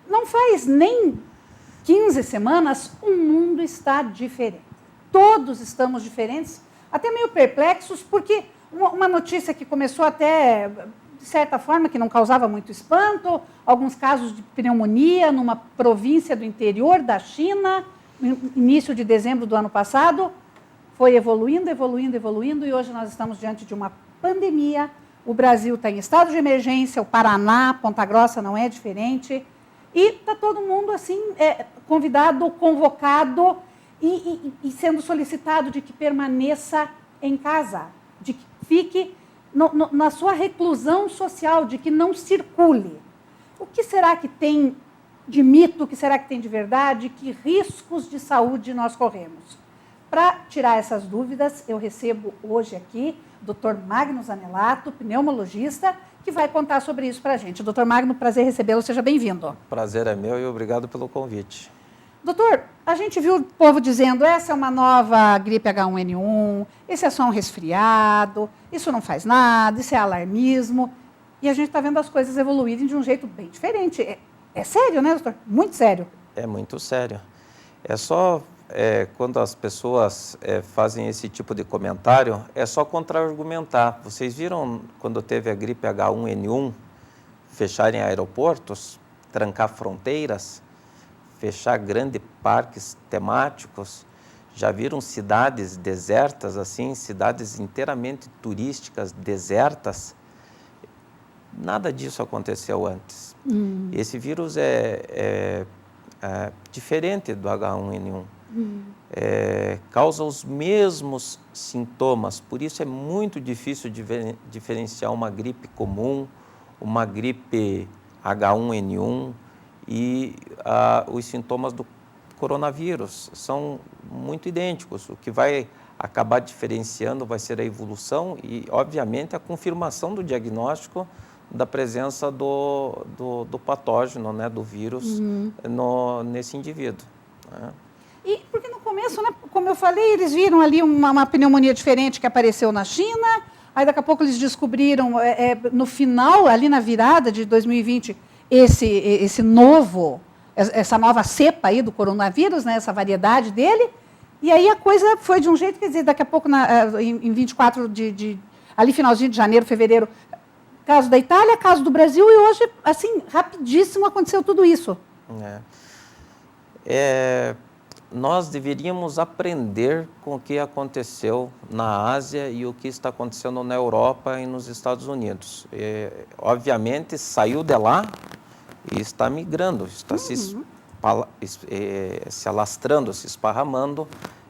não faz nem 15 semanas, o mundo está diferente. Todos estamos diferentes, até meio perplexos, porque uma notícia que começou até, de certa forma, que não causava muito espanto, alguns casos de pneumonia numa província do interior da China, no início de dezembro do ano passado, foi evoluindo, e hoje nós estamos diante de uma pandemia. O Brasil está em estado de emergência, o Paraná, Ponta Grossa não é diferente, e está todo mundo assim, convidado, convocado e sendo solicitado de que permaneça em casa, de que fique na sua reclusão social, de que não circule. O que será que tem de mito, o que será que tem de verdade, que riscos de saúde nós corremos? Para tirar essas dúvidas, eu recebo hoje aqui o Dr. Magno Zanelato, pneumologista, que vai contar sobre isso para a gente. Dr. Magno, prazer recebê-lo, seja bem-vindo. Prazer é meu e obrigado pelo convite. Doutor, a gente viu o povo dizendo, essa é uma nova gripe H1N1, esse é só um resfriado, isso não faz nada, isso é alarmismo. E a gente está vendo as coisas evoluírem de um jeito bem diferente. É sério, né, doutor? Muito sério. É muito sério. É só quando as pessoas fazem esse tipo de comentário, é só contra-argumentar. Vocês viram quando teve a gripe H1N1, fecharem aeroportos, trancar fronteiras, fechar grandes parques temáticos? Já viram cidades desertas, assim, cidades inteiramente turísticas desertas? Nada disso aconteceu antes. Esse vírus é diferente do H1N1. Causa os mesmos sintomas, por isso é muito difícil diferenciar uma gripe comum, uma gripe H1N1 e os sintomas do coronavírus são muito idênticos. O que vai acabar diferenciando vai ser a evolução e, obviamente, a confirmação do diagnóstico da presença do patógeno, né, do vírus nesse indivíduo. Né? E porque no começo, né, como eu falei, eles viram ali uma pneumonia diferente que apareceu na China, aí daqui a pouco eles descobriram, no final, ali na virada de 2020, essa nova cepa aí do coronavírus, né, essa variedade dele, e aí a coisa foi de um jeito, quer dizer, daqui a pouco, em 24 ali finalzinho de janeiro, fevereiro, caso da Itália, caso do Brasil, e hoje, assim, rapidíssimo aconteceu tudo isso. Nós deveríamos aprender com o que aconteceu na Ásia e o que está acontecendo na Europa e nos Estados Unidos. Obviamente, saiu de lá e está migrando, está se alastrando, se esparramando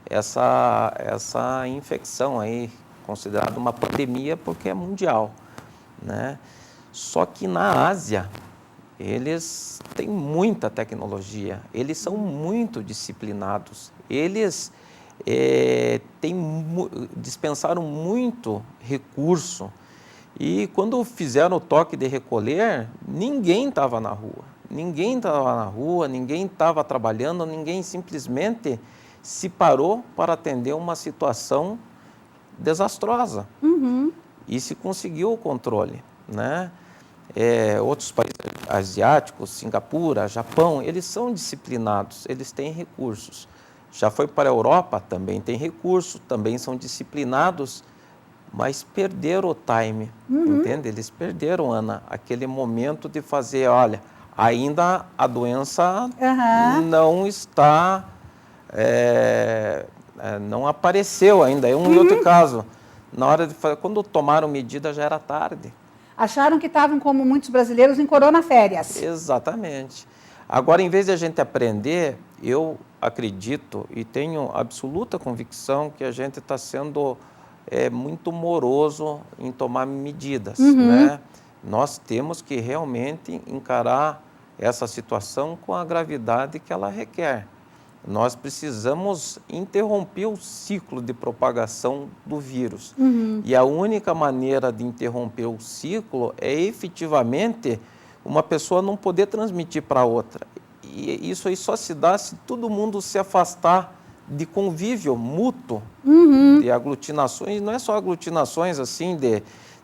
essa infecção aí, considerada uma pandemia porque é mundial, né? Só que na Ásia, eles têm muita tecnologia, eles são muito disciplinados, eles dispensaram muito recurso e quando fizeram o toque de recolher, ninguém estava na rua, ninguém estava trabalhando, ninguém simplesmente se parou para atender uma situação desastrosa e se conseguiu o controle, né? Outros países asiáticos, Singapura, Japão, eles são disciplinados, eles têm recursos. Já foi para a Europa, também tem recurso, também são disciplinados, mas perderam o time, entende? Eles perderam, Ana, aquele momento de fazer, olha, ainda a doença não está, não apareceu ainda, é um e outro caso. Na hora de fazer, quando tomaram medida já era tarde. Acharam que estavam, como muitos brasileiros, em coronaférias. Exatamente. Agora, em vez de a gente aprender, eu acredito e tenho absoluta convicção que a gente está sendo muito moroso em tomar medidas, né? Nós temos que realmente encarar essa situação com a gravidade que ela requer. Nós precisamos interromper o ciclo de propagação do vírus. E a única maneira de interromper o ciclo é efetivamente uma pessoa não poder transmitir para outra. E isso aí só se dá se todo mundo se afastar de convívio mútuo, de aglutinações, não é só aglutinações assim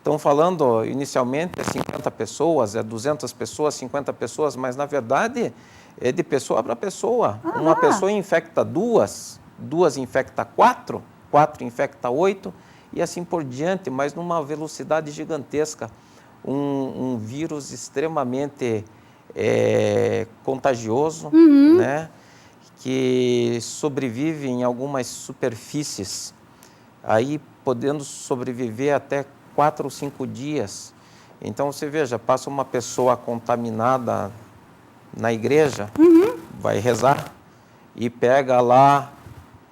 Estão falando inicialmente é 50 pessoas, é 200 pessoas, 50 pessoas, mas na verdade é de pessoa para pessoa. Uma pessoa infecta duas infecta quatro infecta 8 e assim por diante, mas numa velocidade gigantesca. Um vírus extremamente contagioso, né, que sobrevive em algumas superfícies, aí podendo sobreviver até 4 ou 5 dias. Então, você veja, passa uma pessoa contaminada na igreja, vai rezar, e pega lá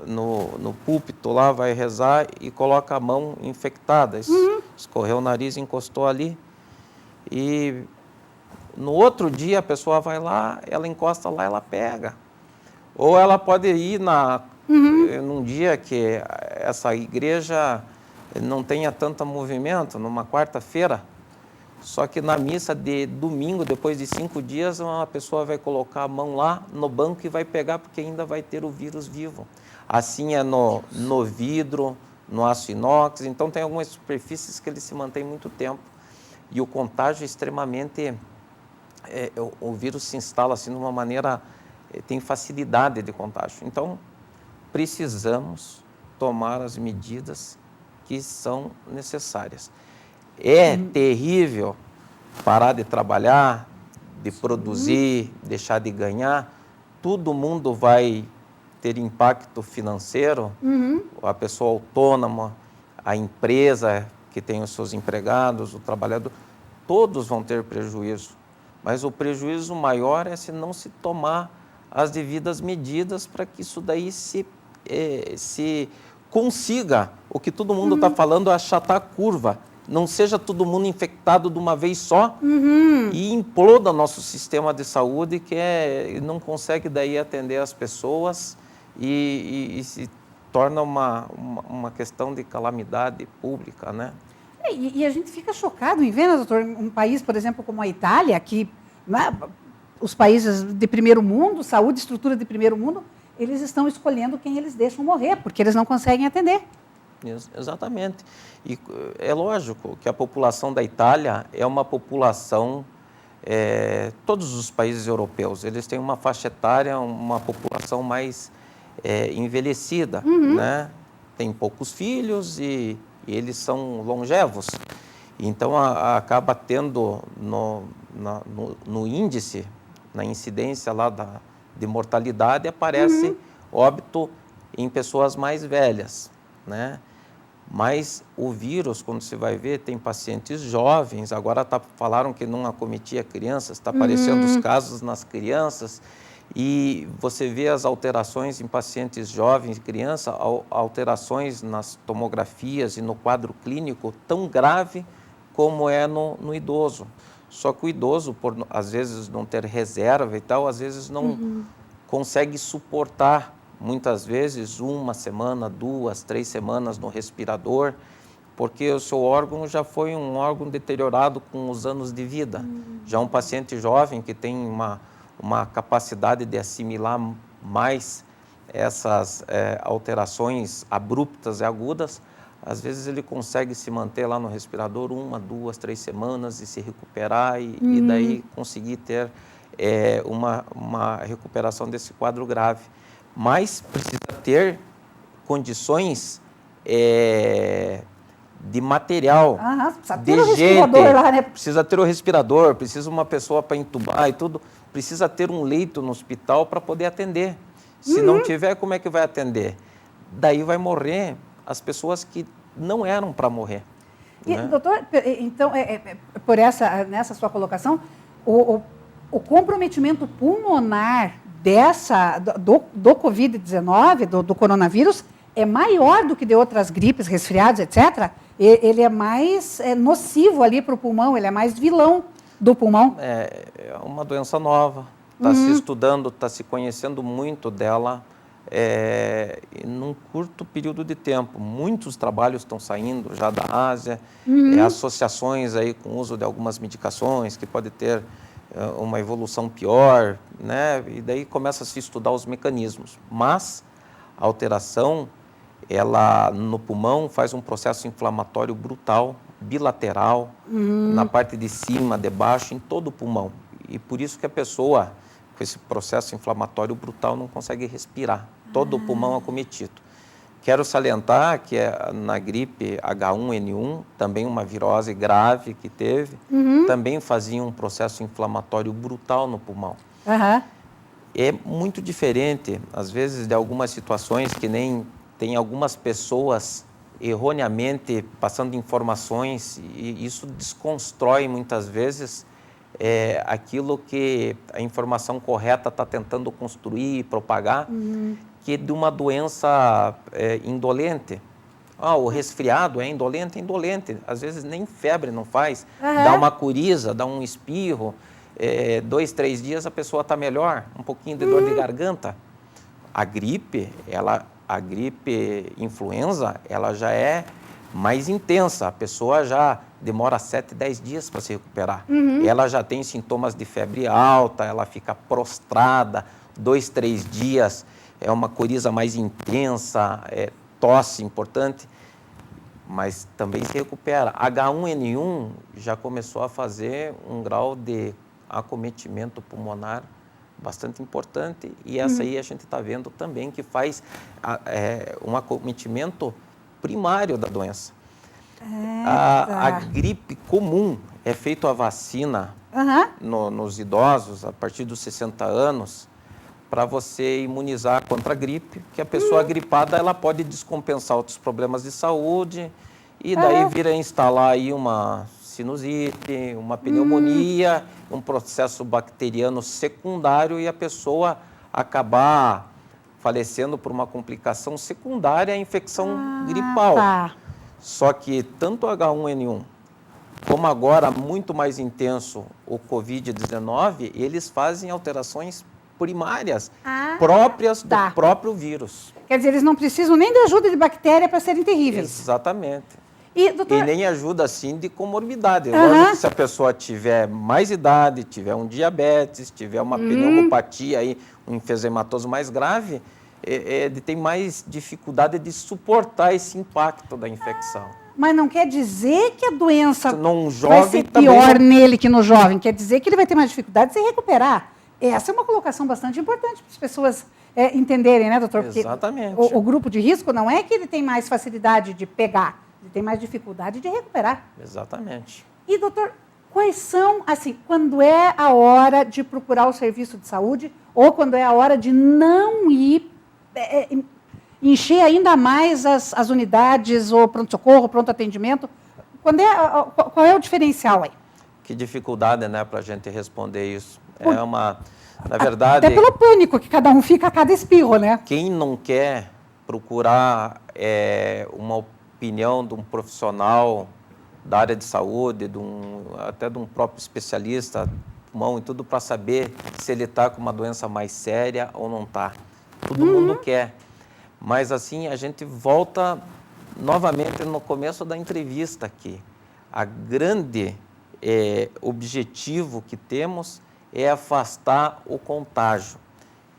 no púlpito, lá vai rezar e coloca a mão infectada. Escorreu o nariz, encostou ali, e no outro dia a pessoa vai lá, ela encosta lá, ela pega. Ou ela pode ir num dia que essa igreja não tenha tanto movimento, numa quarta-feira, só que na missa de domingo, depois de 5 dias, uma pessoa vai colocar a mão lá no banco e vai pegar, porque ainda vai ter o vírus vivo. Assim é no vidro, no aço inox, então tem algumas superfícies que ele se mantém muito tempo. E o contágio é extremamente... o vírus se instala assim de uma maneira... tem facilidade de contágio. Então, precisamos tomar as medidas que são necessárias. É terrível parar de trabalhar, de produzir, deixar de ganhar. Todo mundo vai ter impacto financeiro. A pessoa autônoma, a empresa que tem os seus empregados, o trabalhador, todos vão ter prejuízo. Mas o prejuízo maior é se não se tomar as devidas medidas para que isso daí se consiga, o que todo mundo está falando, achatar a curva. Não seja todo mundo infectado de uma vez só e imploda nosso sistema de saúde, que não consegue daí atender as pessoas e se torna uma questão de calamidade pública, né? E a gente fica chocado em ver, né, doutor, um país, por exemplo, como a Itália, que, né, os países de primeiro mundo, saúde, estrutura de primeiro mundo, eles estão escolhendo quem eles deixam morrer, porque eles não conseguem atender. Exatamente. E é lógico que a população da Itália é uma população, todos os países europeus, eles têm uma faixa etária, uma população mais envelhecida, né? Tem poucos filhos e eles são longevos. Então, acaba tendo no índice, na incidência lá de mortalidade, aparece óbito em pessoas mais velhas, né? Mas o vírus, quando você vai ver, tem pacientes jovens, agora falaram que não acometia crianças, está aparecendo os casos nas crianças, e você vê as alterações em pacientes jovens, crianças, alterações nas tomografias e no quadro clínico tão grave como é no idoso. Só que o idoso, por às vezes não ter reserva e tal, às vezes não consegue suportar, muitas vezes, 1 semana, 2, 3 semanas no respirador, porque o seu órgão já foi um órgão deteriorado com os anos de vida. Já um paciente jovem que tem uma capacidade de assimilar mais essas alterações abruptas e agudas, às vezes ele consegue se manter lá no respirador 1, 2, 3 semanas e se recuperar e daí conseguir ter uma recuperação desse quadro grave. Mas precisa ter condições de material, precisa ter o respirador lá, né? Precisa ter o respirador, precisa uma pessoa para entubar e tudo, precisa ter um leito no hospital para poder atender. Se não tiver, como é que vai atender? Daí vai morrer as pessoas que não eram para morrer. E, né? Doutor, então, nessa sua colocação, o comprometimento pulmonar do Covid-19, do coronavírus, é maior do que de outras gripes, resfriados, etc. Ele é mais nocivo ali para o pulmão, ele é mais vilão do pulmão. É uma doença nova, está se estudando, está se conhecendo muito dela num curto período de tempo. Muitos trabalhos estão saindo já da Ásia, associações aí com o uso de algumas medicações que pode ter uma evolução pior, né? E daí começa a se estudar os mecanismos. Mas a alteração, ela no pulmão faz um processo inflamatório brutal bilateral, na parte de cima, de baixo, em todo o pulmão. E por isso que a pessoa, com esse processo inflamatório brutal, não consegue respirar. Todo o pulmão acometido. Quero salientar que na gripe H1N1, também uma virose grave que teve, também fazia um processo inflamatório brutal no pulmão. É muito diferente, às vezes, de algumas situações que nem tem algumas pessoas erroneamente passando informações e isso desconstrói muitas vezes aquilo que a informação correta está tentando construir e propagar, que é de uma doença indolente. O resfriado é indolente, é indolente. Às vezes nem febre não faz, dá uma coriza, dá um espirro, 2, 3 dias a pessoa está melhor, um pouquinho de dor de garganta. A gripe influenza, ela já é mais intensa, a pessoa já demora 7, 10 dias para se recuperar. Ela já tem sintomas de febre alta, ela fica prostrada, 2, 3 dias, é uma coriza mais intensa, tosse importante, mas também se recupera. H1N1 já começou a fazer um grau de acometimento pulmonar bastante importante e essa aí a gente está vendo também que faz um acometimento primário da doença. A gripe comum é feita a vacina nos idosos a partir dos 60 anos para você imunizar contra a gripe, que a pessoa gripada ela pode descompensar outros problemas de saúde e daí vir a instalar aí uma sinusite, uma pneumonia, um processo bacteriano secundário e a pessoa acabar falecendo por uma complicação secundária à infecção gripal. Só que tanto o H1N1 como agora muito mais intenso o Covid-19, eles fazem alterações primárias próprias do próprio vírus. Quer dizer, eles não precisam nem da ajuda de bactéria para serem terríveis. Exatamente. E, doutor... e nem ajuda, assim, de comorbidade. Lógico que se a pessoa tiver mais idade, tiver um diabetes, tiver uma pneumopatia, aí, um enfisемatoso mais grave, tem mais dificuldade de suportar esse impacto da infecção. Mas não quer dizer que a doença vai ser pior nele que no jovem. Quer dizer que ele vai ter mais dificuldade de se recuperar. Essa é uma colocação bastante importante para as pessoas entenderem, né, doutor? Porque exatamente. O grupo de risco não é que ele tem mais facilidade de pegar, ele tem mais dificuldade de recuperar. Exatamente. E, doutor, quais são, assim, quando é a hora de procurar o serviço de saúde ou quando é a hora de não ir encher ainda mais as unidades, ou pronto-socorro, pronto-atendimento? Qual é o diferencial aí? Que dificuldade, né, para a gente responder isso. Na verdade... Até pelo pânico que cada um fica a cada espirro, né? Quem não quer procurar uma opinião de um profissional da área de saúde, até de um próprio especialista, pulmão e tudo, para saber se ele está com uma doença mais séria ou não está. Todo mundo quer. Mas, assim, a gente volta novamente no começo da entrevista aqui. A grande objetivo que temos é afastar o contágio.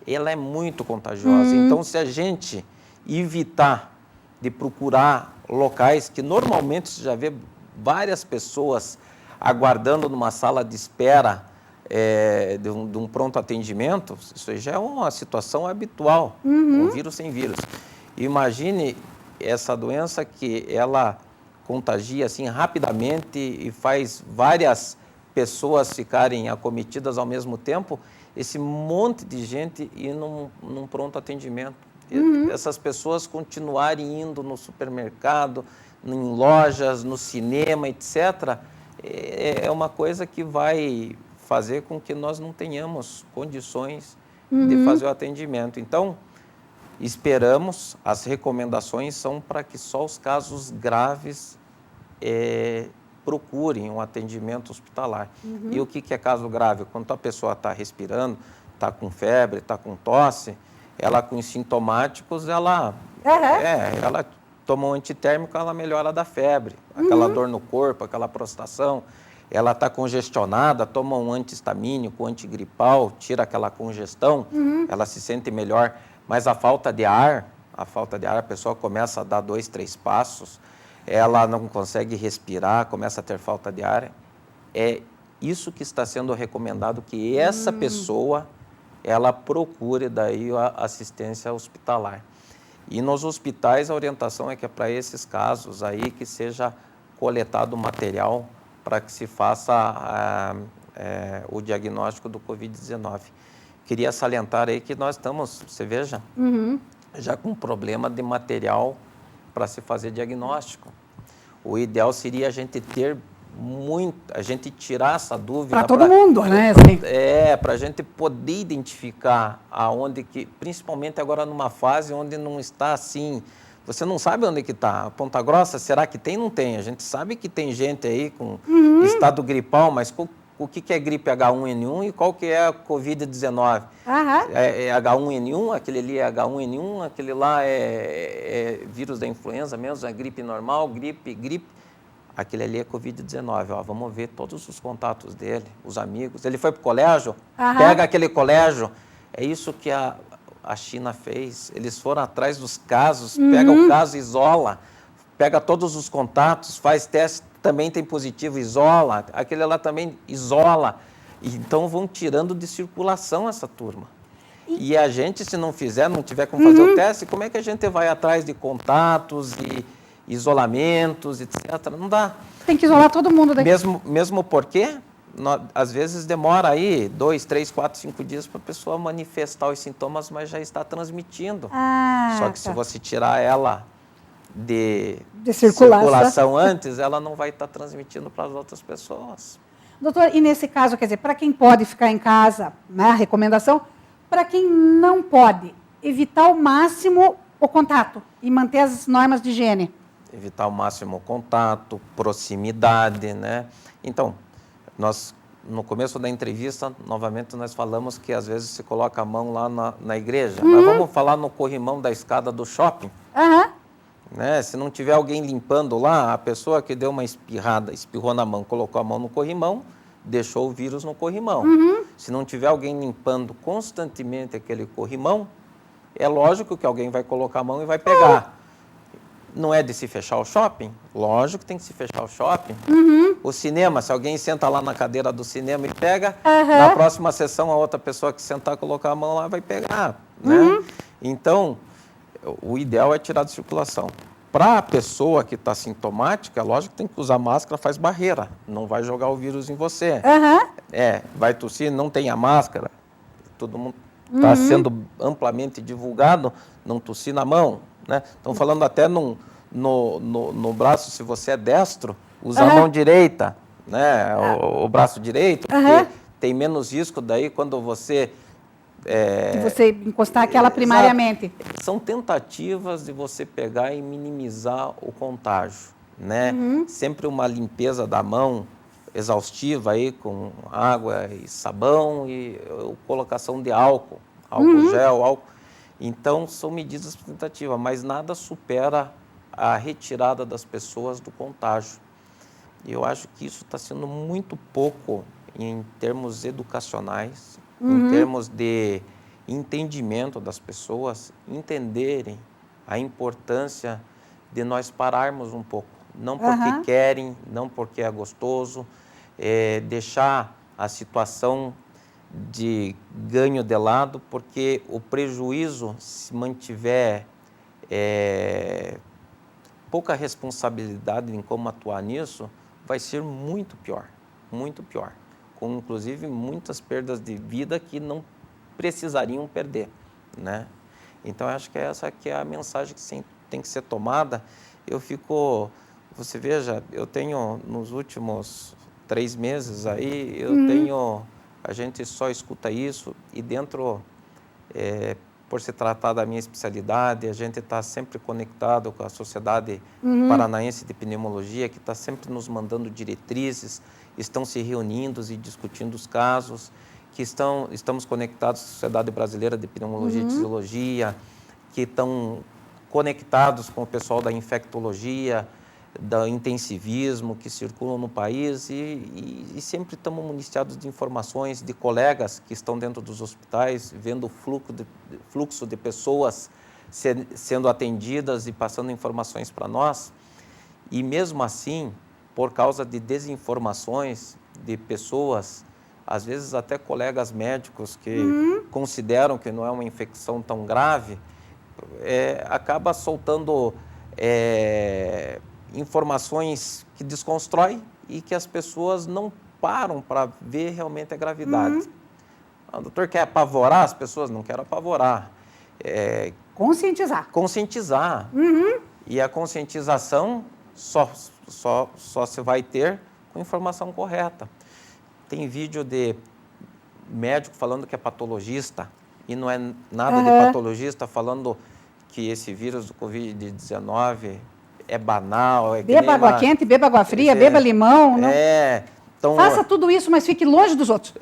Ela é muito contagiosa. Então, se a gente evitar de procurar locais que normalmente você já vê várias pessoas aguardando numa sala de espera de um pronto atendimento, isso já é uma situação habitual, com vírus sem vírus. Imagine essa doença que ela contagia assim rapidamente e faz várias pessoas ficarem acometidas ao mesmo tempo, esse monte de gente ir num pronto atendimento. Essas pessoas continuarem indo no supermercado, em lojas, no cinema, etc., é uma coisa que vai fazer com que nós não tenhamos condições de fazer o atendimento. Então, esperamos, as recomendações são para que só os casos graves procurem um atendimento hospitalar. E o que é caso grave? Quando a pessoa está respirando, está com febre, está com tosse, ela com os sintomáticos, ela toma um antitérmico, ela melhora da febre. Aquela dor no corpo, aquela prostração, ela está congestionada, toma um antihistamínico, antigripal, tira aquela congestão, ela se sente melhor. Mas a falta de ar, a pessoa começa a dar 2, 3 passos, ela não consegue respirar, começa a ter falta de ar. É isso que está sendo recomendado, que essa pessoa, ela procure daí a assistência hospitalar. E nos hospitais a orientação é que é para esses casos aí que seja coletado material para que se faça o diagnóstico do Covid-19. Queria salientar aí que nós estamos, você veja, já com problema de material para se fazer diagnóstico. O ideal seria a gente ter a gente tirar essa dúvida. Para todo mundo, né? Assim. Para a gente poder identificar aonde que, principalmente agora numa fase onde não está assim, você não sabe onde que está. Ponta Grossa, será que tem? Não tem. A gente sabe que tem gente aí com estado gripal, mas o que é gripe H1N1 e qual que é a Covid-19? É H1N1, aquele ali é H1N1, aquele lá é vírus da influenza mesmo, é gripe normal, gripe. Aquele ali é Covid-19, vamos ver todos os contatos dele, os amigos. Ele foi para o colégio, pega aquele colégio. É isso que a China fez. Eles foram atrás dos casos, pega o caso, isola, pega todos os contatos, faz teste, também tem positivo, isola. Aquele lá também isola. Então vão tirando de circulação essa turma. E a gente, se não tiver como fazer o teste, como é que a gente vai atrás de contatos e isolamentos, etc. Não dá. Tem que isolar todo mundo daqui. Mesmo porque, às vezes, demora aí 2, 3, 4, 5 dias para a pessoa manifestar os sintomas, mas já está transmitindo. Só que se você tirar ela de circulação antes, ela não vai estar transmitindo para as outras pessoas. Doutor, e nesse caso, quer dizer, para quem pode ficar em casa, né, a recomendação, para quem não pode, evitar ao máximo o contato e manter as normas de higiene. Evitar ao máximo o contato, proximidade, né? Então, no começo da entrevista, novamente, nós falamos que às vezes se coloca a mão lá na igreja. Nós vamos falar no corrimão da escada do shopping. Né? Se não tiver alguém limpando lá, a pessoa que deu uma espirrou na mão, colocou a mão no corrimão, deixou o vírus no corrimão. Se não tiver alguém limpando constantemente aquele corrimão, é lógico que alguém vai colocar a mão e vai pegar. Não é de se fechar o shopping? Lógico que tem que se fechar o shopping. O cinema, se alguém senta lá na cadeira do cinema e pega, na próxima sessão a outra pessoa que sentar, colocar a mão lá, vai pegar. Né? Então, o ideal é tirar de circulação. Para a pessoa que está sintomática, lógico que tem que usar máscara, faz barreira. Não vai jogar o vírus em você. Vai tossir, não tem a máscara. Todo mundo está sendo amplamente divulgado, não tossir na mão. Né? Estão falando até no braço, se você é destro, usa a mão direita, né? o braço direito, porque tem menos risco daí quando você... de você encostar aquela primariamente. São tentativas de você pegar e minimizar o contágio. Né? Sempre uma limpeza da mão exaustiva aí, com água e sabão e colocação de álcool gel, álcool. Então, são medidas tentativas, mas nada supera a retirada das pessoas do contágio. E eu acho que isso está sendo muito pouco em termos educacionais, em termos de entendimento das pessoas, entenderem a importância de nós pararmos um pouco. Não porque querem, não porque é gostoso, deixar a situação de ganho de lado, porque o prejuízo, se mantiver pouca responsabilidade em como atuar nisso, vai ser muito pior, com inclusive muitas perdas de vida que não precisariam perder, né? Então, acho que essa aqui é a mensagem que tem que ser tomada. Você veja, eu tenho nos últimos 3 meses aí, a gente só escuta isso e dentro, por se tratar da minha especialidade, a gente está sempre conectado com a Sociedade Paranaense de Pneumologia, que está sempre nos mandando diretrizes, estão se reunindo e discutindo os casos, que estamos conectados à Sociedade Brasileira de Pneumologia e Fisiologia, que estão conectados com o pessoal da infectologia, do intensivismo que circulam no país e sempre estamos municiados de informações de colegas que estão dentro dos hospitais, vendo o fluxo de pessoas sendo atendidas e passando informações para nós. E mesmo assim, por causa de desinformações de pessoas, às vezes até colegas médicos que consideram que não é uma infecção tão grave, acaba soltando informações que desconstroem e que as pessoas não param para ver realmente a gravidade. O doutor quer apavorar as pessoas? Não quero apavorar. Conscientizar. Conscientizar. E a conscientização só se vai ter com informação correta. Tem vídeo de médico falando que é patologista e não é nada de patologista, falando que esse vírus do Covid-19 é banal. Beba água quente, beba água fria, beba limão. Então, faça tudo isso, mas fique longe dos outros.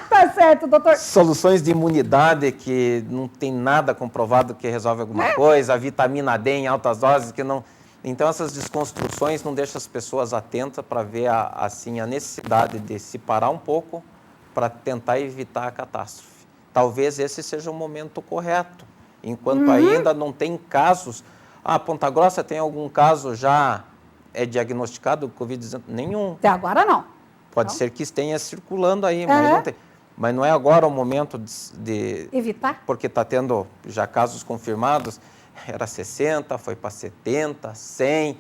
Tá certo, doutor. Soluções de imunidade que não tem nada comprovado que resolve alguma coisa, a vitamina D em altas doses que não... Então, essas desconstruções não deixam as pessoas atentas para ver assim, a necessidade de se parar um pouco para tentar evitar a catástrofe. Talvez esse seja o momento correto, enquanto ainda não tem casos. Ponta Grossa tem algum caso já diagnosticado do Covid-19? Nenhum. Até agora não. Pode ser que esteja circulando aí, mas não tem. Mas não é agora o momento de evitar? Porque está tendo já casos confirmados. Era 60, foi para 70, 100,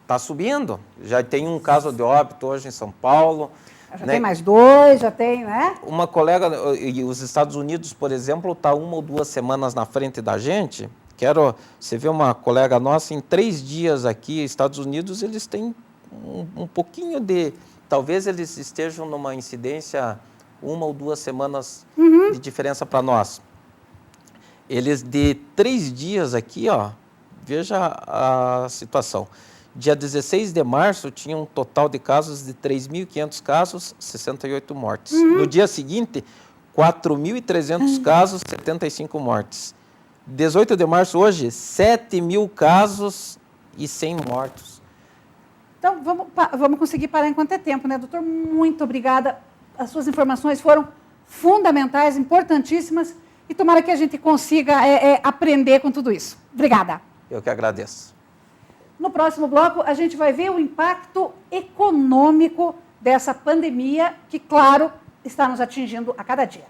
está subindo. Já tem um caso de óbito hoje em São Paulo. Já tem mais 2, já tem, né? Uma colega, e os Estados Unidos, por exemplo, está 1 ou 2 semanas na frente da gente. Você vê uma colega nossa, em 3 dias aqui, Estados Unidos, eles têm um pouquinho de... Talvez eles estejam numa incidência 1 ou 2 semanas de diferença para nós. Eles, de 3 dias aqui, veja a situação. Dia 16 de março, tinha um total de casos de 3.500 casos, 68 mortes. No dia seguinte, 4.300 casos, 75 mortes. 18 de março, hoje, 7.000 casos e 100 mortos. Então, vamos conseguir parar enquanto é tempo, né, doutor? Muito obrigada. As suas informações foram fundamentais, importantíssimas. E tomara que a gente consiga aprender com tudo isso. Obrigada. Eu que agradeço. No próximo bloco, a gente vai ver o impacto econômico dessa pandemia que, claro, está nos atingindo a cada dia.